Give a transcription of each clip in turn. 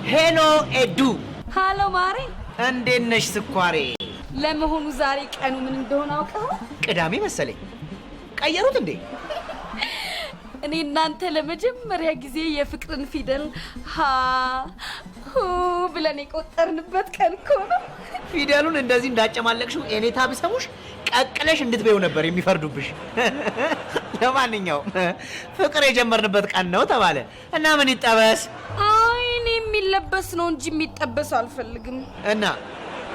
ሄሎ ኤዱ። ሃሎ ማሪ። እንዴት ነሽ ስኳሬ? ለመሆኑ ዛሬ ቀኑ ምን እንደሆነ አውቀው? ቅዳሜ መሰለኝ። ቀየሩት እንዴ? እኔ እናንተ ለመጀመሪያ ጊዜ የፍቅርን ፊደል ሃ ሁ ብለን የቆጠርንበት ቀን እኮ ነው። ፊደሉን እንደዚህ እንዳጨማለቅሽው እኔታ ቢሰሙሽ ቀቅለሽ እንድትበይው ነበር የሚፈርዱብሽ። ለማንኛውም ፍቅር የጀመርንበት ቀን ነው ተባለ እና ምን ይጠበስ? አይ እኔ የሚለበስ ነው እንጂ የሚጠበስ አልፈልግም። እና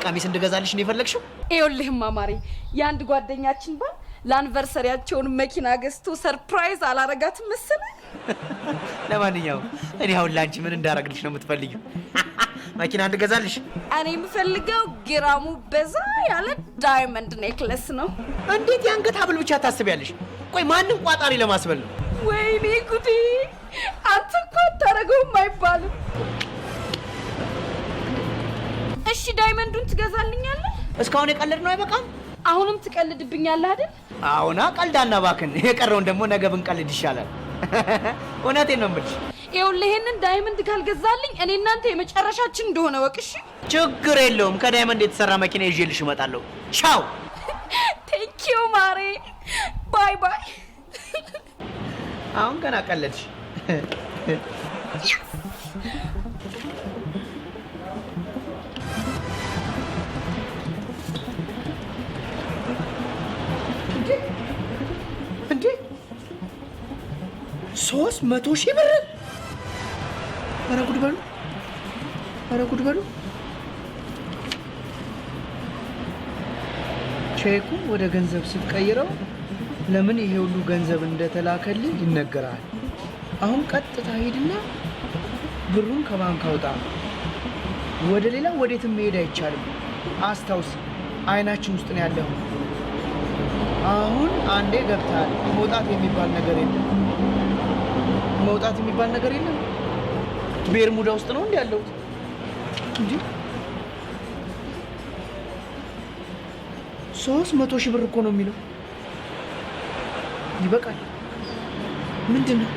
ቀሚስ እንድገዛልሽ ነው የፈለግሽው? ይኸውልህማ ማሪ፣ የአንድ ጓደኛችን ባል ለአንቨርሰሪያቸውን መኪና ገዝቶ ሰርፕራይዝ አላረጋትም መሰለህ? ለማንኛውም እኔ አሁን ላንቺ ምን እንዳረግልሽ ነው የምትፈልጊው? መኪና እንድገዛልሽ? እኔ የምፈልገው ግራሙ በዛ ያለ ዳይመንድ ኔክለስ ነው። እንዴት የአንገት ሀብል ብቻ ታስቢያለሽ? ቆይ ማንን ቋጣሪ ለማስበል ነው? ወይኔ ጉዴ! አንተ እኮ አታረገውም አይባልም። እሺ ዳይመንዱን ትገዛልኛለህ? እስካሁን የቀለድነው አይበቃም? አሁንም ትቀልድብኛለህ አይደል? አሁና ቀልዳና ባክን። የቀረውን ደግሞ ነገ ብንቀልድ ይሻላል። እውነቴን ነው የምልሽ። ይኸውልህ ይሄንን ዳይመንድ ካልገዛልኝ እኔ እናንተ የመጨረሻችን እንደሆነ ወቅሽ። ችግር የለውም። ከዳይመንድ የተሰራ መኪና ይዤልሽ እመጣለሁ። ቻው። ቴንኪዩ ማሬ። ባይ ባይ። አሁን ገና ቀለድሽ። እንዴ 300,000 ብር! ኧረ ጉድ በሉ! ኧረ ጉድ በሉ! ቼኩ ወደ ገንዘብ ስትቀይረው ለምን ይሄ ሁሉ ገንዘብ እንደተላከልህ ይነገራል። አሁን ቀጥታ ሂድና ብሩን ከባንክ አውጣ። ወደ ሌላ ወዴትም መሄድ አይቻልም። አስታውስ፣ አይናችን ውስጥ ነው ያለው። አሁን አንዴ ገብተሃል። መውጣት የሚባል ነገር የለም። መውጣት የሚባል ነገር የለም። ቤርሙዳ ውስጥ ነው እንዴ ያለሁት? እንዴ 300,000 ብር እኮ ነው የሚለው። ይበቃል። ምንድን ነው?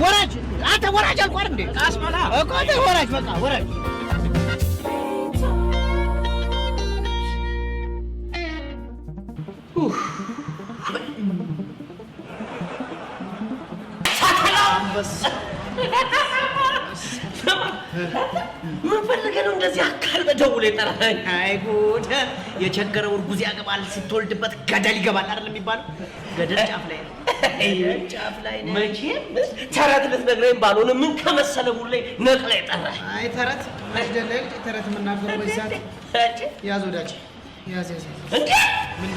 ወራጅ! አንተ ወራጅ አልቋል እንዴ? አስማላ እኮ አንተ ወራጅ፣ በቃ ወራጅ። ምን ፈልገህ ነው እንደዚህ አካል በደውለህ የጠራኸኝ? አይ ጉድ! የቸገረው እርጉዝ ያገባል፣ ስትወልድበት ገደል ይገባል አይደል የሚባለው? ገደል ጫፍ ላይ ነው። ጫፍ ላይ ነው። መቼም ተረት ልትነግረኝ ባልሆነ ምን ከመሰለ ሙሉ ላይ ነቅለህ የጠራኸኝ? አይ ተረት ማሽደለል ተረት የምናገረው በዚህ ሰዓት ያዝ ወዳጅ ያዝ። እንዴ ምን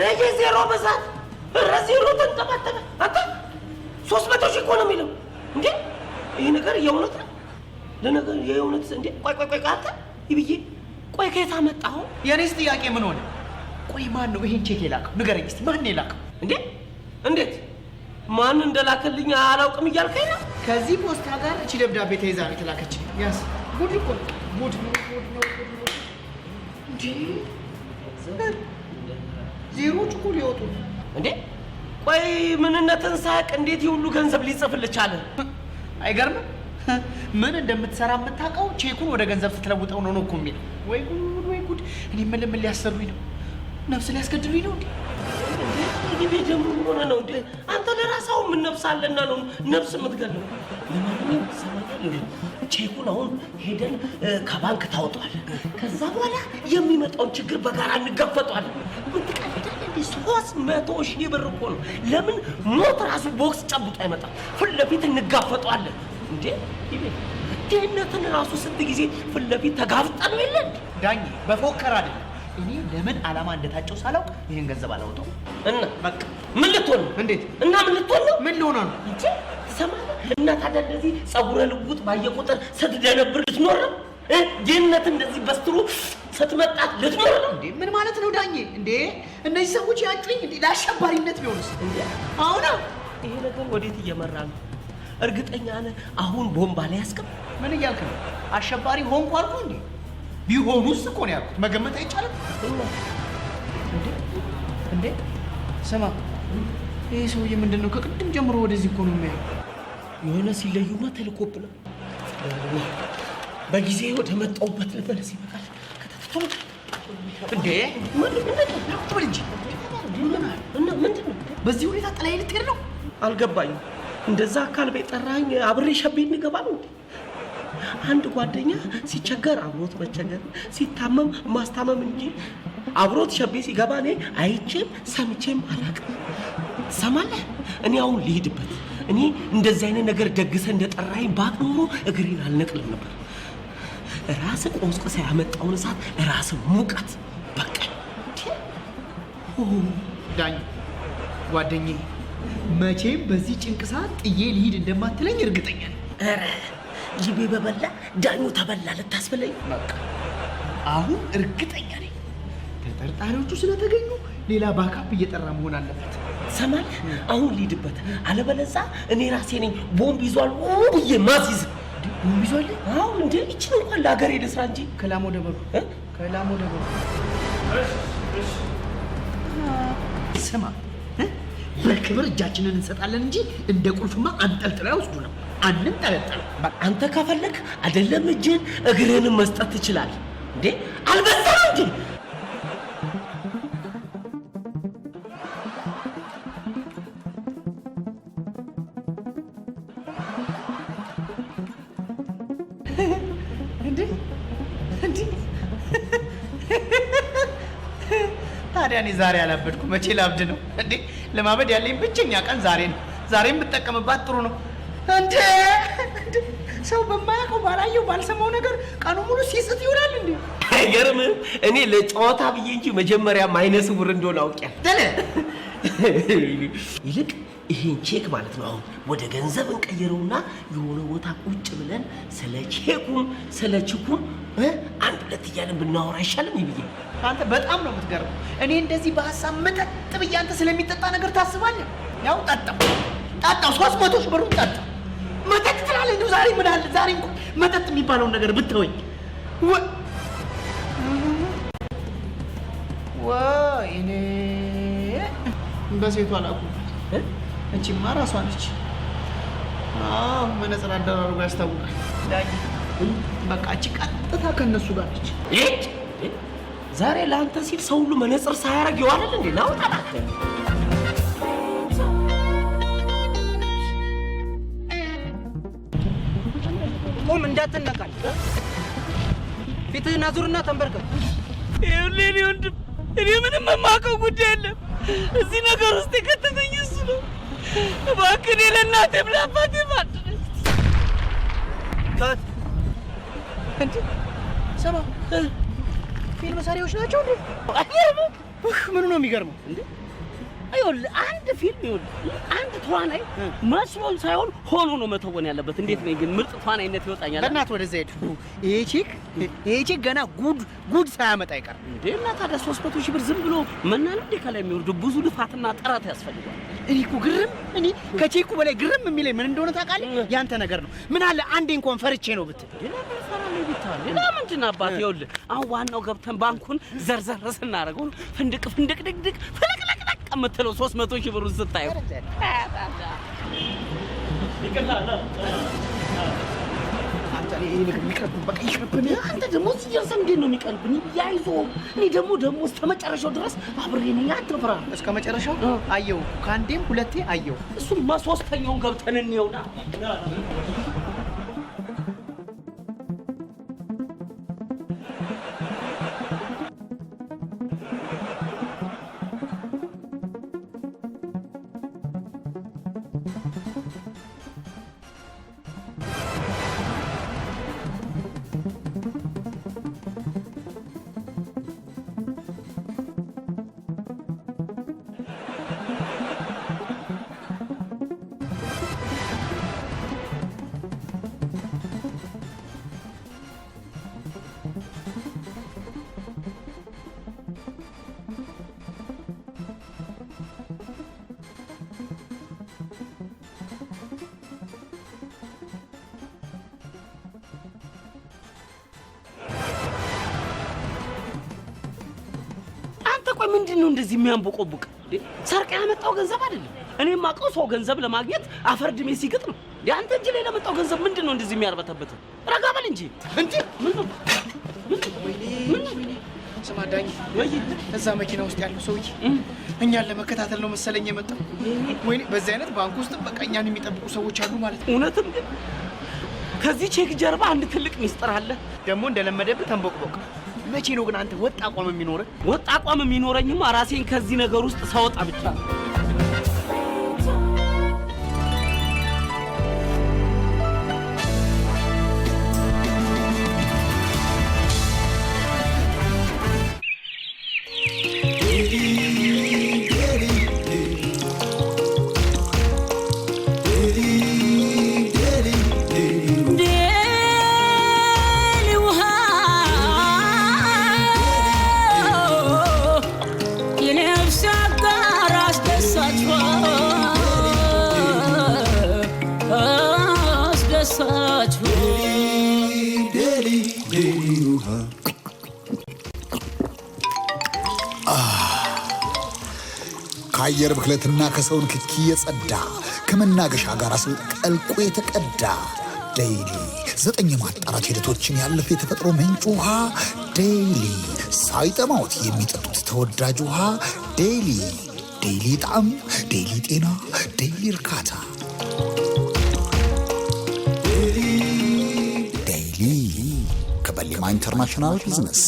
ረጀ ዜሮ በዛት ዜሮ ተንጠባጠበ። አንተ 300,000 እኮ ነው የሚለው። እንዴ ይሄ ነገር የእውነት ነው? ለነገር የእውነት እንዴ? ቆይ አንተ ይብዬ፣ ቆይ ከየት አመጣኸው? የኔስ ጥያቄ ምን ሆነ? ቆይ ማን ነው ይሄን ቼክ የላከው? ንገረኝ እስቲ፣ ማን ነው የላከው? እንዴ እንዴት ማን እንደላከልኝ አላውቅም እያልከኝ ነው? ከዚህ ፖስታ ጋር እቺ ደብዳቤ ተይዛ ነው የተላከች። ያስ ጉድ እኮ ጉድ ነው። እንዴ ዜሮች እኮ ሊወጡ እንዴ? ቆይ ምንነትን ሳያውቅ እንዴት ይሁሉ ገንዘብ ሊጽፍልህ ቻለ? አይገርምም? ምን እንደምትሰራ የምታውቀው ቼኩን ወደ ገንዘብ ስትለውጠው ነው እኮ የሚለው። ወይ ጉድ ወይ ጉድ! እኔ ምን ሊያሰሩኝ ነው? ነፍስ ሊያስገድሉኝ ነው እንዴ? ይሄ ደግሞ ሆነ ነው እንዴ? አንተ ለራስህ ምን ነፍስ አለና ነው ነፍስ የምትገለው? ለማንኛውም ሰማያለሁ፣ ቼኩን አሁን ሄደን ከባንክ ታወጣለህ። ከዛ በኋላ የሚመጣውን ችግር በጋራ እንጋፈጣለን። ምን ትቀልዳለህ? 300,000 ብር እኮ ነው። ለምን ሞት ራሱ ቦክስ ጨብጦ አይመጣም? ፊት ለፊት እንጋፈጣለን እንዴ? ይሄ ድህነትን ራሱ ስንት ጊዜ ፊት ለፊት ተጋፍጠን ነው የለን ዳኝ በፎከር አይደለም እኔ ለምን ዓላማ እንደታጨው ሳላውቅ ይሄን ገንዘብ አላወጣው እና በቃ ምን ልትሆን ነው እንዴት እና ምን ልትሆን ነው ምን ልሆና ነው እንጂ ትሰማለህ እና ታዲያ እንደዚህ ጸጉረ ልውጥ ባየ ቁጥር ስትደነብር ልትኖር ነው ድህነት እንደዚህ በስትሩ ስትመጣት ልትኖር ነው እንዴ ምን ማለት ነው ዳኝ እንዴ እነዚህ ሰዎች ያጩኝ እንዴ ለአሸባሪነት ቢሆንስ እንዴ አሁን ይሄ ነገር ወዴት እየመራ ነው እርግጠኛ ነህ አሁን ቦምባ ላይ ያስቀም ምን እያልክ ነው አሸባሪ ሆንኩ አልኩ እንዴ ቢሆኑስ እኮ ነው ያልኩት መገመት አይቻልም እንዴ ስማ ይሄ ሰውዬ ምንድን ነው ከቅድም ጀምሮ ወደዚህ እኮ ነው የሚያየው የሆነ ሲለዩማ ተልኮብና በጊዜ ወደ መጣሁበት ልበለስ ይበቃል ከተተተው እንዴ ምን እንጂ እና ምንድን ነው በዚህ ሁኔታ ጥላይ ልትሄድ ነው አልገባኝም እንደዛ አካል በጠራኝ አብሬ ሸቤ እንገባ ነው አንድ ጓደኛ ሲቸገር አብሮት መቸገር ሲታመም ማስታመም እንጂ አብሮት ሸቤ ሲገባ እኔ አይቼም ሰምቼም አላውቅም ሰማለህ እኔ አሁን ልሄድበት እኔ እንደዚህ አይነት ነገር ደግሰ እንደጠራኝ ባቅ ኖሮ እግሬን አልነቅልም ነበር ራስ ቆስቆስ ያመጣውን እሳት ራስ ሙቀት በቃ ዳኝ ጓደኛዬ መቼም በዚህ ጭንቅ ሰዓት ጥዬ ልሂድ እንደማትለኝ እርግጠኛ ነኝ ኧረ ጅቤ በበላ ዳኙ ተበላ ልታስበለኝ በቃ አሁን እርግጠኛ ነኝ ተጠርጣሪዎቹ ስለተገኙ ሌላ ባካፕ እየጠራ መሆን አለበት ሰማለህ አሁን ልሂድበት አለበለዚያ እኔ ራሴ ነኝ ቦምብ ይዟል ብዬ ማስይዝ ቦምብ ይዟል አዎ እንዴ እቺን እንኳን ለሀገሬ ልስራ እንጂ ከላም ወደ በሩ ስማ በክብር እጃችንን እንሰጣለን እንጂ እንደ ቁልፍማ አንጠልጥለው አይወስዱንም አንንጠለጠል አንተ ከፈለክ አይደለም እጅን እግርህንም መስጠት ትችላለህ እንዴ አልበዛም እንዴ ታዲያ እኔ ዛሬ አላበድኩም መቼ ላብድ ነው እንዴ ለማበድ ያለኝ ብቸኛ ቀን ዛሬ ነው ዛሬም ብጠቀምባት ጥሩ ነው እንዴ ሰው በማያውቀው ባላየው ባልሰማው ነገር ቀኑ ሙሉ ሲስት ይውላል እንዴ አይገርምም እኔ ለጨዋታ ብዬ እንጂ መጀመሪያ ማይነስ ውር እንደሆነ አውቄያለሁ ይልቅ ይሄን ቼክ ማለት ነው አሁን ወደ ገንዘብ እንቀይረውና የሆነ ቦታ ቁጭ ብለን ስለ ቼኩም ስለ ችኩም አንድ ሁለት እያለን ብናወራ አይሻልም ይብዬ አንተ በጣም ነው የምትገርመው እኔ እንደዚህ በሐሳብ መጠጥ ብዬ አንተ ስለሚጠጣ ነገር ታስባለህ ያው ጠጣው 300 ሺህ ብሩን ጠጣ መጠጥ ትላለህ እንደው ዛሬ ምን አለ ዛሬ እንኳን መጠጥ የሚባለውን ነገር ብትወኝ ወይኔ በሴቷ አላውቅም እቺማ ራሷ ነች መነጽር አደራርጎ ያስታውቃል ዳኝ በቃ እቺ ቀጥታ ከነሱ ጋር ነች ዛሬ ለአንተ ሲል ሰው ሁሉ መነጽር ሳያረግ ይዋላል እንዴ ናውጣ ቆም እንዳትነቃል ፊትህን አዙርና ተንበርከክ ይኸውልህ እኔ ወንድም እኔ ምንም የማውቀው ጉዳይ የለም እዚህ ነገር ውስጥ የከተተኝ እሱ ነው እባክህ እኔ ለእናቴም ለአባቴም አድረስ እንዴ ሰማ ፊልም ሰሪዎች ናቸው እንዴ ምኑ ነው የሚገርመው እንዴ ይኸውልህ አንድ ፊልም ይኸውልህ አንድ ተዋናይ መስሎን ሳይሆን ሆኖ ነው መተወን ያለበት እንዴት ነው ግን ምርጥ ተዋናይነት ይወጣኛል በእናትህ ወደዛ ሄድ ይሄ ቼክ ገና ጉድ ሳያመጣ አይቀርም እንዴ እና ታዲያ 300 ሺህ ብር ዝም ብሎ መናን እንዴ ከላይ የሚወርዱ ብዙ ልፋትና ጥረት ያስፈልጋል እኔ እኮ እኔ ከቼኩ በላይ ግርም የሚለኝ ምን እንደሆነ ታውቃለህ ያንተ ነገር ነው ምን አለ አንዴ እንኳን ፈርቼ ነው ብትል ሌላ ምንድን አባት ይኸውልህ አሁን ዋናው ገብተን ባንኩን ዘርዘር ስናደርገው ፍንድቅ ድቅድቅ ፍልቅልቅልቅ የምትለው 300 ሺህ ብሩን ስታየው አንተ ደግሞ ሲጀርሰም እንዴት ነው የሚቀርብኝ ያይዞ እኔ ደግሞ እስከ መጨረሻው ድረስ አብሬ ነኝ አትፍራ እስከ መጨረሻው አየው ከአንዴም ሁለቴ አየው እሱማ ሶስተኛውን ገብተን እንየውና ቆይ ምንድነው እንደዚህ የሚያንቦቆቡቅ? ሰርቀ ያመጣው ገንዘብ አይደለም። እኔም አውቀው ሰው ገንዘብ ለማግኘት አፈር ድሜ ሲግጥ ነው። ያንተ እጅ ላይ ለመጣው ገንዘብ ምንድነው እንደዚህ የሚያርበተበት? ረጋ በል እንጂ እንዴ! ምን ነው? ስማዳኝ ወይ እዛ መኪና ውስጥ ያለው ሰውዬ እኛን ለመከታተል ነው መሰለኝ የመጣው። ወይኔ በዚህ አይነት ባንክ ውስጥ በቃ እኛን የሚጠብቁ ሰዎች አሉ ማለት ነው። እውነትም ግን ከዚህ ቼክ ጀርባ አንድ ትልቅ ሚስጥር አለ። ደግሞ እንደለመደብህ ተንቦቅቦቅ። መቼ ነው ግን አንተ ወጥ አቋም የሚኖርህ? ወጥ አቋም የሚኖረኝማ ራሴን ከዚህ ነገር ውስጥ ሳወጣ ብቻ ነው። ከአየር ብክለትና ከሰው ንክኪ የጸዳ ከመናገሻ ጋር ቀልቆ የተቀዳ ዴይሊ 9 የማጣራት ሂደቶችን ያለፈ የተፈጥሮ ምንጭ ውሃ ዴይሊ ሳይጠማዎት የሚጠጡት ተወዳጅ ውሃ ዴይሊ ጣዕም፣ ዴይሊ ጤና፣ ዴይሊ እርካታ። ዴይሊ ከበሌማ ኢንተርናሽናል ቢዝነስ።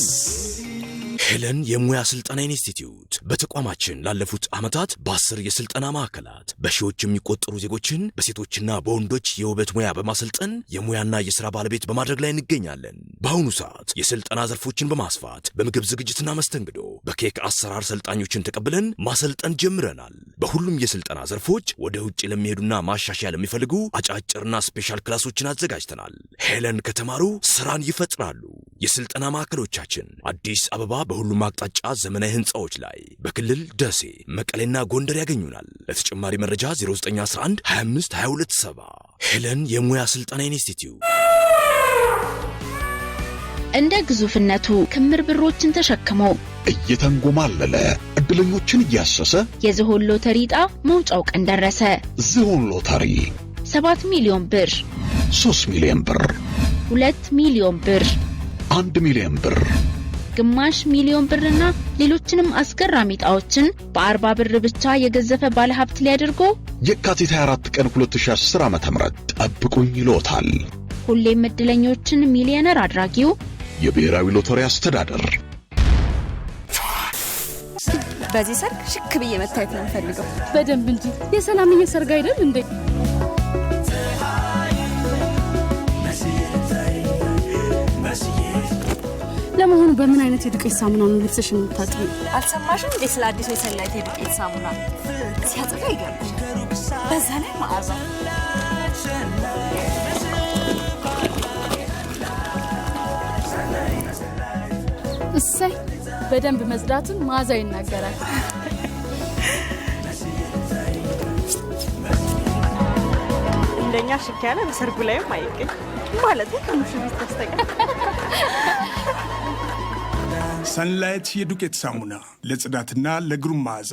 ሄለን የሙያ ስልጠና ኢንስቲትዩት በተቋማችን ላለፉት ዓመታት በ10 የስልጠና ማዕከላት በሺዎች የሚቆጠሩ ዜጎችን በሴቶችና በወንዶች የውበት ሙያ በማሰልጠን የሙያና የሥራ ባለቤት በማድረግ ላይ እንገኛለን። በአሁኑ ሰዓት የስልጠና ዘርፎችን በማስፋት በምግብ ዝግጅትና መስተንግዶ በኬክ አሰራር ሰልጣኞችን ተቀብለን ማሰልጠን ጀምረናል። በሁሉም የስልጠና ዘርፎች ወደ ውጭ ለሚሄዱና ማሻሻያ ለሚፈልጉ አጫጭርና ስፔሻል ክላሶችን አዘጋጅተናል። ሄለን ከተማሩ ስራን ይፈጥራሉ። የስልጠና ማዕከሎቻችን አዲስ አበባ በሁሉም አቅጣጫ ዘመናዊ ህንጻዎች ላይ፣ በክልል ደሴ፣ መቀሌና ጎንደር ያገኙናል። ለተጨማሪ መረጃ 0911 25 227 ሄለን የሙያ ስልጠና ኢንስቲትዩት። እንደ ግዙፍነቱ ክምር ብሮችን ተሸክሞ እየተንጎማለለ እድለኞችን እያሰሰ የዝሆን ሎተሪ ዕጣ መውጫው ቀን ደረሰ። ዝሆን ሎተሪ 7 ሚሊዮን ብር፣ 3 ሚሊዮን ብር፣ 2 ሚሊዮን ብር፣ 1 ሚሊዮን ብር፣ ግማሽ ሚሊዮን ብርና ሌሎችንም አስገራሚ ዕጣዎችን በ40 ብር ብቻ የገዘፈ ባለ ሀብት ሊያደርጎ የካቲት 24 ቀን 2010 ዓ.ም ጠብቁኝ ይሎታል። ሁሌም እድለኞችን ሚሊዮነር አድራጊው የብሔራዊ ሎተሪ አስተዳደር። በዚህ ሰርግ ሽክ ብዬ መታየት ነው የምፈልገው። በደንብ እንጂ የሰላምዬ ሰርግ አይደል እንዴ? ለመሆኑ በምን አይነት የዱቄት ሳሙና ነው ልብስሽን የምታጥቢው? አልሰማሽም እንዴ ስለ አዲሱ የሰንላይት የዱቄት ሳሙና? ሲያጥብ ይገርምሽ፣ በዛ ላይ መዓዛ። እሰይ በደንብ መጽዳትን መዓዛ ይናገራል። እንደኛ ሽክ ያለ በሰርጉ ላይም አይገኝ ማለት ነው። ከሙሽሪት ተስተቀር ሰንላይት የዱቄት ሳሙና ለጽዳትና ለግሩም መዓዛ።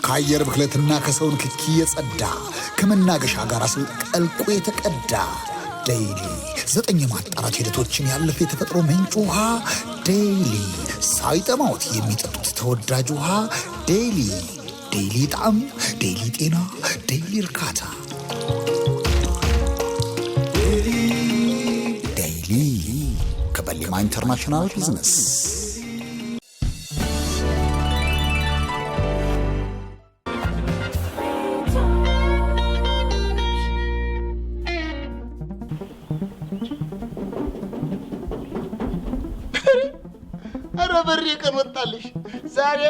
ከአየር ብክለትና ከሰው ንክኪ የጸዳ ከመናገሻ ጋር ቀልቆ የተቀዳ ዴይሊ 9 የማጣራት ሂደቶችን ያለፈ የተፈጥሮ ምንጭ ውሃ ዴይሊ ሳይጠማዎት የሚጠጡት ተወዳጅ ውሃ ዴይሊ ጣዕም፣ ዴይሊ ጤና፣ ዴይሊ እርካታ። ዴይሊ ከበሌማ ኢንተርናሽናል ቢዝነስ። በሬ ቀን ወጣልሽ ዛሬ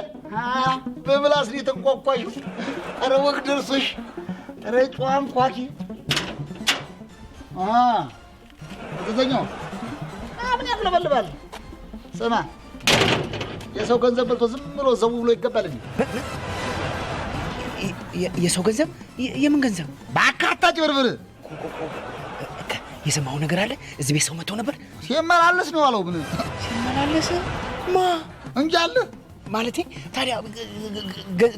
በምላስ ነው የተንቋቋሽው። ኧረ ወግ ደርሶሽ ኧረ ጨዋም ኳኪ አዘዘኛው ምን ያቅለበልባል? ስማ የሰው ገንዘብ በልቶ ዝም ብሎ ዘው ብሎ ይገባል እንዴ? የሰው ገንዘብ? የምን ገንዘብ? ባካታ ጭብርብር የሰማው ነገር አለ። እዚህ ቤት ሰው መጥቶ ነበር። ሲመላለስ ነው ያለው። ምን ሲመላለስ? ማ እንጂ አለ ማለቴ። ታዲያ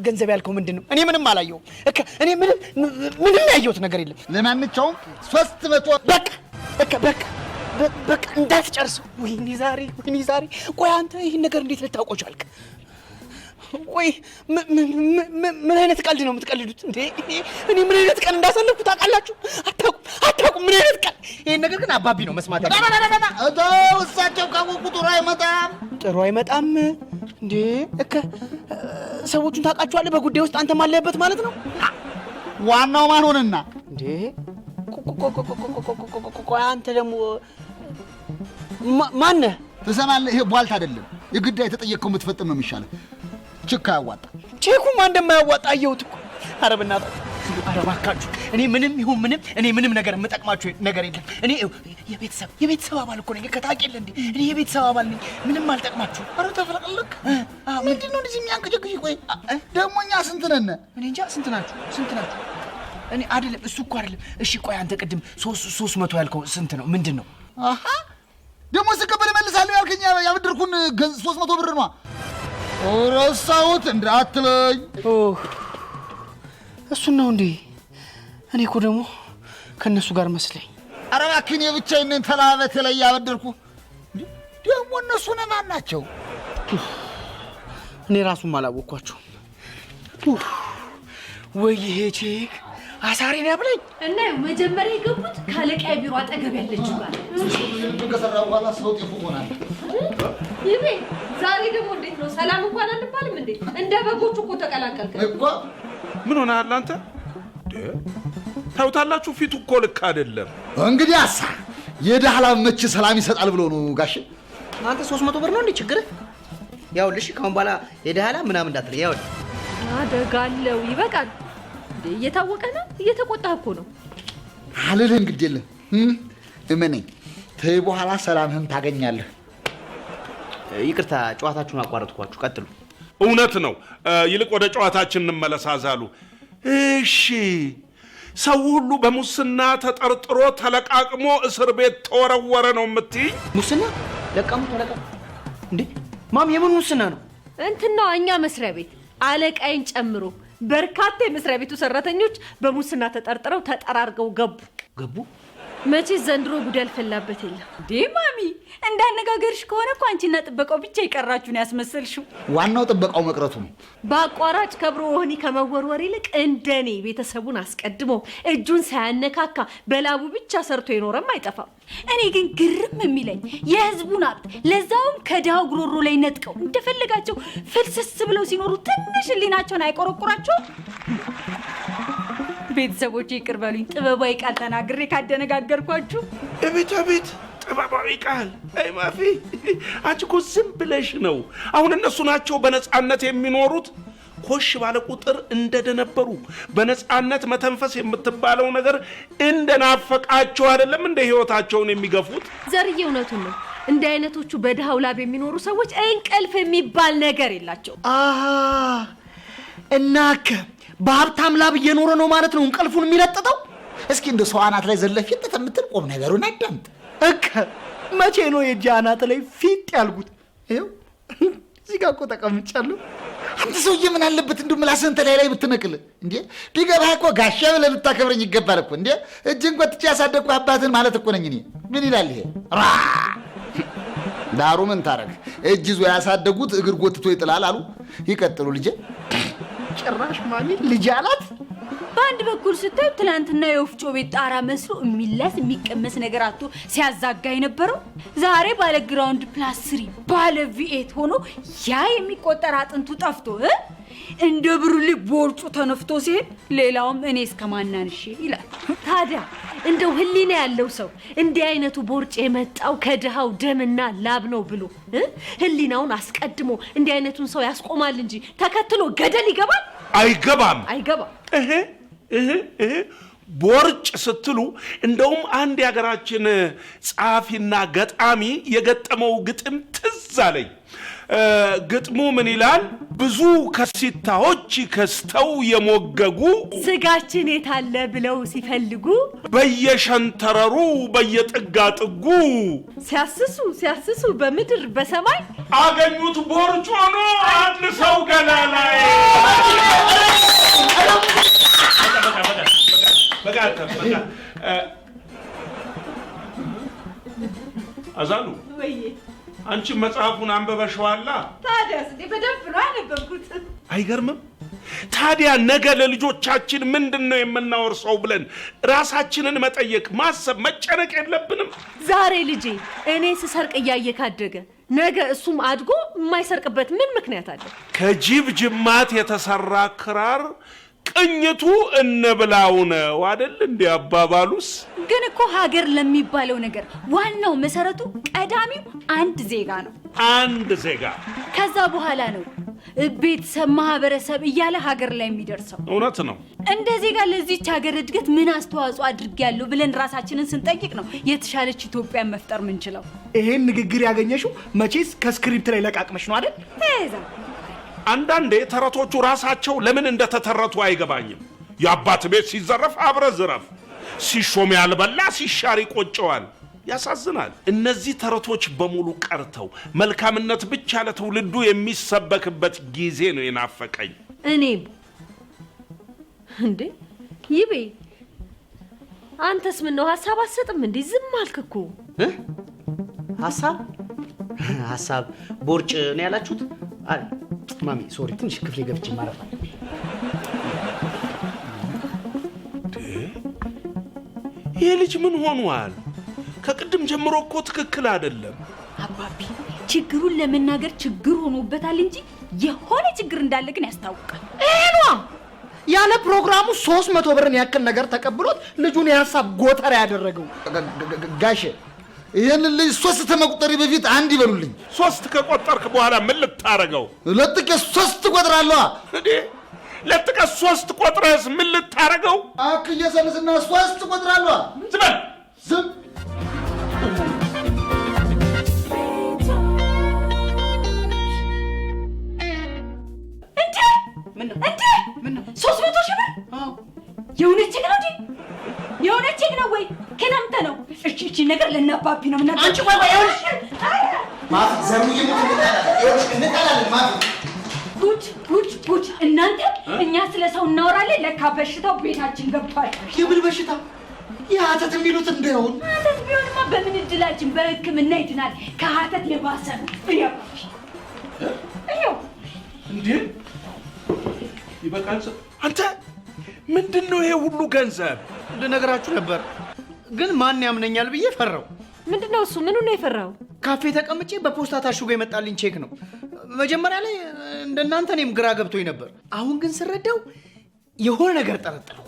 ገንዘብ ያልከው ምንድን ነው? እኔ ምንም አላየሁም። እኔ ምንም ያየሁት ነገር የለም። ለማንኛውም 300 በቃ እንዳትጨርሰው። ወይኔ ዛሬ ቆይ አንተ ይህን ነገር እንዴት ልታውቀው ቻልክ? ቆይ ምን አይነት ቀልድ ነው የምትቀልዱት እንዴ? እኔ ምን አይነት ቀን እንዳሳለፍኩ ታውቃላችሁ? አታውቁም ምን አይነት ቀን። ይሄን ነገር ግን አባቢ ነው መስማት ያለው። እሳቸው ካወቁ ጥሩ አይመጣም እንዴ? ሰዎቹን ታውቃቸዋለህ? በጉዳይ ውስጥ አንተ ማለህበት ማለት ነው። ዋናው ማን ሆነና እንዴ? ቆይ አንተ ደግሞ ማነህ? ትሰማለህ? ይሄ ቧልት አይደለም። የግዳይ የተጠየቅከው የምትፈጥም ነው የሚሻለው። ቼክ ያዋጣ። ቼኩማ እንደማያዋጣ አየሁት እኮ። ኧረ በእናትህ ኧረ እባካችሁ እኔ ምንም ነገር የምጠቅማችሁ ነገር የለም። እኔ የቤተሰብ አባል እኮ ነኝ። ከታውቂልህ እንዴ እኔ የቤተሰብ አባል ነኝ። ምንም አልጠቅማችሁ። ኧረ ተፈለቀለክ ምንድን ነው እንደዚህ የሚያንቀጨቅጭ? ቆይ ደግሞ እኛ ስንት ነን? እኔ እንጃ ስንት ናችሁ? እኔ አይደለም እሱ እኮ አይደለም። እሺ ቆይ አንተ ቅድም 300 ያልከው ስንት ነው? ምንድን ነው? ደግሞ ስቀበል እመልሳለሁ ያልከኝ ያበደርኩን 300 ብር ነው። ረሳሁት እንዳትለኝ። እሱን ነው እንዴ? እኔ እኮ ደግሞ ከነሱ ጋር መስለኝ። ኧረ እባክህ እኔ ብቻዬን ነኝ ተላበት ላይ ያበደርኩ። ደግሞ እነሱ ማን ናቸው? እኔ ራሱም አላወቅኳቸውም። ወይ ይሄ ቼክ አሳሪን ያብለኝ እና መጀመሪያ የገቡት ካለቃይ ቢሮ አጠገብ ያለችው ጋር ከሰራ በኋላ ሰው ጥፉ ሆናል። ይሄ ዛሬ ደግሞ እንዴት ነው? ሰላም እንኳን አንባልም እንዴ? እንደ በጎቹ እኮ ተቀላቀልከ እኮ። ምን ሆነሃል አንተ? ታውታላችሁ ፊቱ እኮ ልክ አይደለም። እንግዲህ አሳ የዳህላ መች ሰላም ይሰጣል ብሎ ነው ጋሽ። አንተ 300 ብር ነው እንዴ ችግር? ያውልሽ ካሁን በኋላ የዳህላ ምናምን እንዳትል። ያውል አደጋለው ይበቃል። እየታወቀ ነው እየተቆጣህ እኮ ነው። አልልህ እንግዲህ የለም እመነኝ። ተይ በኋላ ሰላምህን ታገኛለህ። ይቅርታ ጨዋታችሁን አቋረጥኳችሁ። ቀጥሉ። እውነት ነው። ይልቅ ወደ ጨዋታችን እንመለስ አዛሉ። እሺ ሰው ሁሉ በሙስና ተጠርጥሮ ተለቃቅሞ እስር ቤት ተወረወረ ነው የምትይ? ሙስና ለቀሙ ተለቀሙ እንዴ? ማም የምን ሙስና ነው? እንትና እኛ መስሪያ ቤት አለቃይን ጨምሮ በርካታ የመስሪያ ቤቱ ሰራተኞች በሙስና ተጠርጥረው ተጠራርገው ገቡ። መቼ ዘንድሮ ጉድ ያልፈላበት የለም። እንዴ ማሚ እንዳነጋገርሽ ከሆነ እኮ አንቺና ጥበቃው ብቻ ይቀራችሁን ያስመሰልሽው። ዋናው ጥበቃው መቅረቱ ነው። በአቋራጭ ከብሮ ወህኒ ከመወርወር ይልቅ እንደኔ ቤተሰቡን አስቀድሞ እጁን ሳያነካካ በላቡ ብቻ ሰርቶ ይኖረም አይጠፋም። እኔ ግን ግርም የሚለኝ የህዝቡን ሀብት ለዛውም ከድሃው ጉሮሮ ላይ ነጥቀው እንደፈለጋቸው ፍልስስ ብለው ሲኖሩ ትንሽ ህሊናቸውን አይቆረቁራቸው? ቤተሰቦቼ ይቅር በሉኝ፣ ጥበባዊ ቃል ተናግሬ ካደነጋገርኳችሁ። እቤት ጥበባዊ ቃል። አይ ማፊ አንቺ እኮ ዝም ብለሽ ነው። አሁን እነሱ ናቸው በነፃነት የሚኖሩት። ኮሽ ባለ ቁጥር እንደደነበሩ በነፃነት መተንፈስ የምትባለው ነገር እንደናፈቃቸው አይደለም እንደ ህይወታቸውን የሚገፉት። ዘርዬ እውነቱን ነው። እንደ አይነቶቹ በድሃው ላብ የሚኖሩ ሰዎች እንቅልፍ የሚባል ነገር የላቸው። እናከ በሀብታም ላብ እየኖረ ነው ማለት ነው እንቅልፉን የሚለጥጠው። እስኪ እንደ ሰው አናት ላይ ዘለፊት ተምትል ቆም ነገሩን አዳምጥ። መቼ ነው የእጅ አናት ላይ ፊት ያልኩት? ይኸው እዚህ ጋር እኮ ተቀምጫለሁ። አንተ ሰውዬ ምን አለበት እንደው ምላስህን ተላይ ላይ ብትነቅል እንዴ? ቢገባህ እኮ ጋሻ ብለህ ልታከብረኝ ይገባል እኮ እንዴ። እጅን ቆጥቼ ያሳደግኩ አባትን ማለት እኮ ነኝ እኔ። ምን ይላል ይሄ? ዳሩ ምን ታረግ? እጅ ይዞ ያሳደጉት እግር ጎትቶ ይጥላል አሉ። ይቀጥሉ ልጄ። ጭራሽ ማሚ ልጅ አላት። በአንድ በኩል ስታይ ትናንትና የወፍጮ ቤት ጣራ መስሎ የሚላስ የሚቀመስ ነገር አጥቶ ሲያዛጋ የነበረው ዛሬ ባለ ግራውንድ +3 ባለ V8 ሆኖ ያ የሚቆጠር አጥንቱ ጠፍቶ እንደ ብሩሊ ቦርጩ ተነፍቶ ሲሄድ ሌላውም እኔ እስከማናንሽ ይላል። ታዲያ እንደው ህሊና ያለው ሰው እንዲህ አይነቱ ቦርጭ የመጣው ከድሃው ደምና ላብ ነው ብሎ ህሊናውን አስቀድሞ እንዲህ አይነቱን ሰው ያስቆማል እንጂ ተከትሎ ገደል ይገባል? አይገባም። ቦርጭ ስትሉ እንደውም አንድ ያገራችን ጸሐፊና ገጣሚ የገጠመው ግጥም ትዝ አለኝ። ግጥሙ ምን ይላል? ብዙ ከሲታዎች ከስተው የሞገጉ ስጋችን የታለ ብለው ሲፈልጉ በየሸንተረሩ በየጥጋ ጥጉ ሲያስሱ በምድር በሰማይ አገኙት ቦርጭ ሆኖ አንድ ሰው ገላ ላይ። በቃ አዛሉ አንቺ መጽሐፉን አንበበሽዋላ? ታዲያስ በደንብ ነው ያነበብኩት። አይገርምም? ታዲያ ነገ ለልጆቻችን ምንድነው የምናወርሰው ብለን ራሳችንን መጠየቅ፣ ማሰብ፣ መጨነቅ የለብንም? ዛሬ ልጄ እኔ ስሰርቅ እያየ ካደገ ነገ እሱም አድጎ የማይሰርቅበት ምን ምክንያት አለ? ከጅብ ጅማት የተሰራ ክራር ቅኝቱ እንብላው ነው አይደል እንዴ አባባሉስ? ግን እኮ ሀገር ለሚባለው ነገር ዋናው መሰረቱ ቀዳሚው አንድ ዜጋ ነው። አንድ ዜጋ ከዛ በኋላ ነው ቤተሰብ፣ ማህበረሰብ እያለ ሀገር ላይ የሚደርሰው። እውነት ነው። እንደ ዜጋ ለዚች ሀገር እድገት ምን አስተዋጽኦ አድርጌያለሁ ብለን ራሳችንን ስንጠይቅ ነው የተሻለች ኢትዮጵያን መፍጠር ምንችለው። ይሄን ንግግር ያገኘሽው መቼስ ከስክሪፕት ላይ ለቃቅመሽ ነው አይደል? ተይዛ አንዳንዴ ተረቶቹ ራሳቸው ለምን እንደተተረቱ አይገባኝም። የአባት ቤት ሲዘረፍ አብረ ዝረፍ፣ ሲሾም ያልበላ ሲሻር ይቆጨዋል። ያሳዝናል። እነዚህ ተረቶች በሙሉ ቀርተው መልካምነት ብቻ ለትውልዱ የሚሰበክበት ጊዜ ነው የናፈቀኝ። እኔም እንዴ ይቤ አንተስ ምን ነው ሐሳብ አሰጥም እንዴ? ዝም አልክ እኮ። ሐሳብ ቦርጭ ነው ያላችሁት? አይ ማሚ ሶሪ፣ ትንሽ ክፍሌ ገብቼ ማረፍ አለብኝ። ይሄ ልጅ ምን ሆኗል? ከቅድም ጀምሮ እኮ ትክክል አይደለም። አባቢ ችግሩን ለመናገር ችግር ሆኖበታል እንጂ የሆነ ችግር እንዳለ ግን ያስታውቃል። እኔ ያለ ፕሮግራሙ 300 ብርን ያክል ነገር ተቀብሎት ልጁን የሐሳብ ጎተራ ያደረገው ጋሼ፣ ይሄን ልጅ 3 ከመቁጠሪ በፊት አንድ ይበሉልኝ። 3 ከቆጠርክ በኋላ ምን ልታረገው? ለጥቄ 3 ቆጥራለሁ እንዴ? ለጥቄ 3 ቆጥረስ ምን ልታረገው? አክዬ ሰልስና 3 ቆጥራለሁ። ዝም በል ዝም። እንዴ 300 ሺህ ብር? የእውነት ቼክ ነው እንዴ? የእውነት ቼክ ነው ወይ? ከናምተ ነው? እቺ ነገር ለናባቢ ነው እና አንቺ ቆይ ይኸውልሽ ማፊ ዘሩዬ ይኸውልሽ እንጣላለን ማፊ። ጉድ እናንተ እኛ ስለ ሰው እናወራለን፣ ለካ በሽታው ቤታችን ገብቷል። የምን በሽታ? የሀተት የሚሉት እንደሆን ሀተት ቢሆንማ በምን እድላችን በሕክምና ይድናል። ከሀተት የባሰ ነው። እየው እንዴ ይበቃል። አንተ ምንድነው ይሄ ሁሉ ገንዘብ? ልነግራችሁ ነበር ግን ማን ያምነኛል ብዬ ፈራው። ምንድነው እሱ? ምኑ ነው የፈራው? ካፌ ተቀምጬ በፖስታ ታሽጎ የመጣልኝ ቼክ ነው። መጀመሪያ ላይ እንደናንተ እኔም ግራ ገብቶኝ ነበር። አሁን ግን ስረዳው የሆነ ነገር ጠረጠርኩ።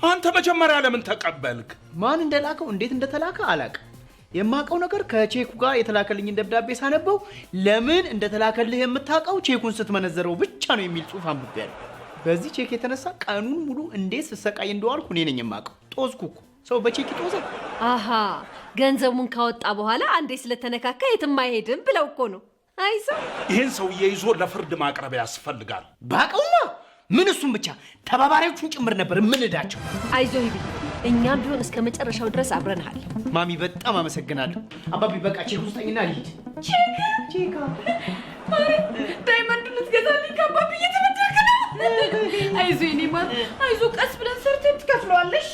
አንተ መጀመሪያ ለምን ተቀበልክ? ማን እንደላከው እንዴት እንደተላከ አላውቅም። የማውቀው ነገር ከቼኩ ጋር የተላከልኝን ደብዳቤ ሳነበው ለምን እንደተላከልህ የምታውቀው ቼኩን ስትመነዘረው ብቻ ነው የሚል ጽሑፍ አንብቤያለሁ። በዚህ ቼክ የተነሳ ቀኑን ሙሉ እንዴት ስሰቃይ እንደዋልኩ እኔ ነኝ የማውቀው። ጦዝኩ እኮ። ሰው በቼክ ይጦዛል? አሃ ገንዘቡን ካወጣ በኋላ አንዴ ስለተነካካ የትም አይሄድም ብለው እኮ ነው። አይዞህ ይህን ሰውዬ ይዞ ለፍርድ ማቅረብ ያስፈልጋል። ባቀውማ ምን እሱም ብቻ ተባባሪዎቹን ጭምር ነበር የምንዳቸው። አይዞህ ይብል እኛም ቢሆን እስከ መጨረሻው ድረስ አብረንሃል። ማሚ በጣም አመሰግናለሁ። አባቢ በቃ ቼክ ውስጠኝና ልሂድ። ቼክ ዳይመንድ ልትገዛልኝ ከአባቢ እየተመደርክ ነው። አይዞህ የኔ ማር፣ አይዞህ ቀስ ብለን ሰርተን ትከፍለዋለሽ።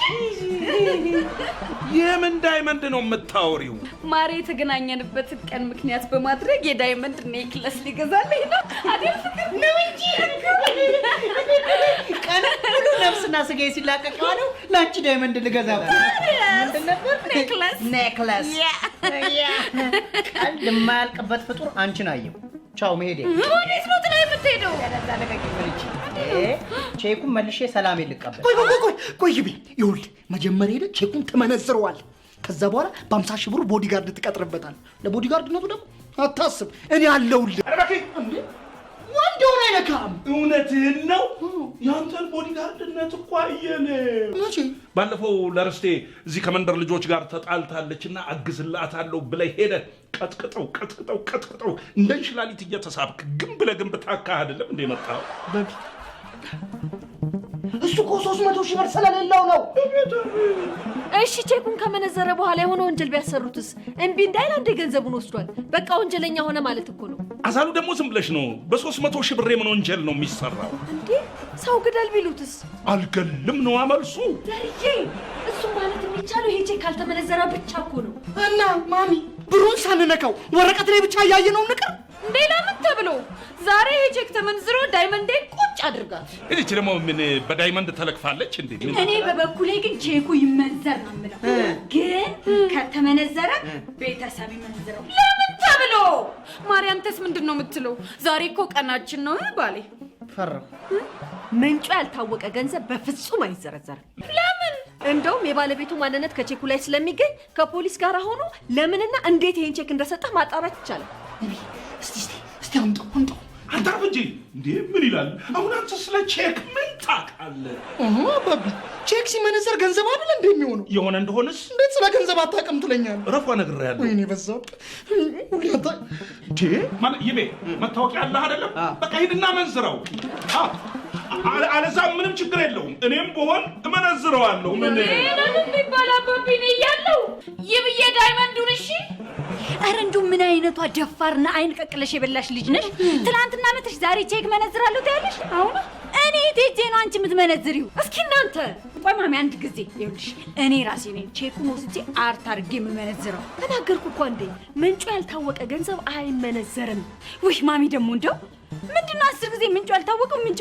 የምን ዳይመንድ ነው የምታወሪው? ማሬ የተገናኘንበትን ቀን ምክንያት በማድረግ የዳይመንድ ኔክለስ ሊገዛልኝ ነው አይደል? ፍቅር ነው እንጂ ቀን ሙሉ ነፍስና ስጋዬ ሲላቀቅ ነው ለአንቺ ዳይመንድ ልገዛ ምንድን ነበር? ኔክለስ። ቀልድ የማያልቅበት ፍጡር አንቺን አየሁ። ቻው መሄዴ። ወዴት ነው ጥላ የምትሄደው? ያለዛ ለቀቂ ቼኩን መልሼ ሰላም ልቀበል። ቆይ ግቢ። ይኸውልህ መጀመሪያ ሄደህ ቼኩን ትመነዝረዋለህ። ከዛ በኋላ በ50 ሺህ ብር ቦዲጋርድ ትቀጥርበታል። ለቦዲጋርድነቱ ደግሞ አታስብ፣ እኔ አለሁልህ። ወንዶን አይነካም። እውነትህን ነው። ያንተን ቦዲጋርድነት እኮ አየን። መቼ? ባለፈው ለርስቴ እዚህ ከመንደር ልጆች ጋር ተጣልታለችና አግዝላታለሁ ብለህ ሄደህ ቀጥቅጠው እንደ እንሽላሊት እየተሳብክ ግንብ ለግንብ ታካህ አይደለም እንደ መጣው። እሱ እኮ 300 ሺህ ብር ስለሌለው ነው። እሺ ቼኩን ከመነዘረ በኋላ የሆነ ወንጀል ቢያሰሩትስ? እምቢ እንዳይል አንዴ ገንዘቡን ወስዷል። በቃ ወንጀለኛ ሆነ ማለት እኮ ነው። አዛሉ ደግሞ ዝም ብለሽ ነው። በ300 ሺህ ብር ምን ወንጀል ነው የሚሰራው? እንዴ ሰው ግደል ቢሉትስ? አልገልም ነው መልሱ። ደርዬ እሱ ማለት የሚቻለው ይሄ ቼክ ካልተመነዘረ ብቻ እኮ ነው። እና ማሚ ብሩን ሳንነካው ወረቀት ላይ ብቻ ያየነው ንቀር እንዴ ለምን ተብሎ ዛሬ ይሄ ቼክ ተመንዝሮ ዳይመንድ ቁጭ አድርጋት። እቺ ደግሞ ምን በዳይመንድ ተለክፋለች እንዴ? እኔ በበኩሌ ግን ቼኩ ይመንዘር ነው የምለው። ግን ከተመነዘረ ቤተሰብ ይመንዝረው። ለምን ተብሎ? ማርያምተስ ምንድነው የምትለው? ዛሬ እኮ ቀናችን ነው ባሌ። ፈራው። ምንጩ ያልታወቀ ገንዘብ በፍጹም አይዘረዘርም። ለምን? እንደውም የባለቤቱ ማንነት ከቼኩ ላይ ስለሚገኝ ከፖሊስ ጋር ሆኖ ለምንና እንዴት ይሄን ቼክ እንደሰጠህ ማጣራት ይቻላል። እስቲ አምጣው። አንታፍ እንጂ እንዴ ምን ይላል? አሁን አንተ ስለ ቼክ ምን ታውቃለህ? ባቢ ቼክ ሲመነዘር ገንዘብ አይደል እንደሚሆነው? የሆነ እንደሆነስ እንዴት ስለ ገንዘብ አታውቅም ትለኛለህ? ረፏ ነግሬያለሁ። ወይኔ በዛው እንዴ ማለት ይቤ መታወቂያ አለህ አይደለም? በቃ ሂድና መንዝረው። አለዛ ምንም ችግር የለውም። እኔም ብሆን እመነዝረዋለሁ። ምን ቢባል አባቢኔ ያለው ይብዬ ዳይመንዱን እሺ። ኧረ እንደው ምን አይነቷ ደፋርና አይን ቀቅለሽ የበላሽ ልጅ ነሽ? ትናንትና መተሽ ዛሬ ቼክ መነዝራለሁ ትያለሽ? አሁን እኔ ቴጄ ነው አንቺ የምትመነዝሪው? እስኪ እናንተ ቆይ ማሚ አንድ ጊዜ ይኸውልሽ፣ እኔ ራሴ ነኝ ቼኩን ወስጄ አርት አድርጌ የምመነዝረው። ተናገርኩ እኮ እንዴ። ምንጩ ያልታወቀ ገንዘብ አይመነዘርም። ውይ ማሚ ደግሞ እንደው ምንድነው 10 ጊዜ ምንጩ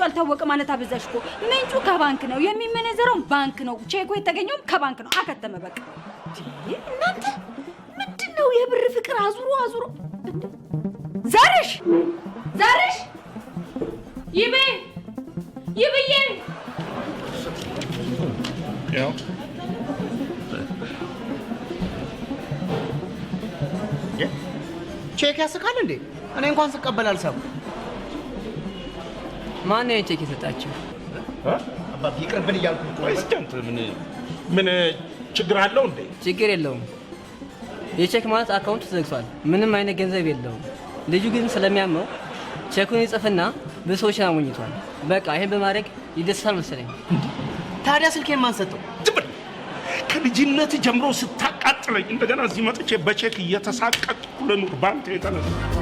ያልታወቀ ማለት አበዛሽ እኮ። ምንጩ ከባንክ ነው የሚመነዘረው፣ ባንክ ነው። ቼኩ የተገኘው ከባንክ ነው። አከተመ በቃ። እናንተ ምንድነው የብር ፍቅር አዙሮ ዛሬሽ ይብዬ ያው ቼክ ያስቃል እንዴ? እኔ እንኳን ስቀበል አልሰማም። ማን ነው ቼክ የሰጣችሁ? አባቢ ይቅርብን እያልኩ እኮ። ወይስ አንተ ምን ችግር አለው እንዴ? ችግር የለውም። የቼክ ማለት አካውንቱ ተዘግቷል፣ ምንም አይነት ገንዘብ የለውም። ልጁ ግን ስለሚያመው ቼኩን ይጽፍና በሰዎች አሞኝቷል። በቃ ይሄን በማድረግ ይደስታል መሰለኝ። ታዲያ ስልኬን ማን ሰጠው? ከልጅነት ጀምሮ ስታቃጥለኝ እንደገና እዚህ መጥቼ በቼክ እየተሳቀቅኩ ልኑር ባንተ የተነሳ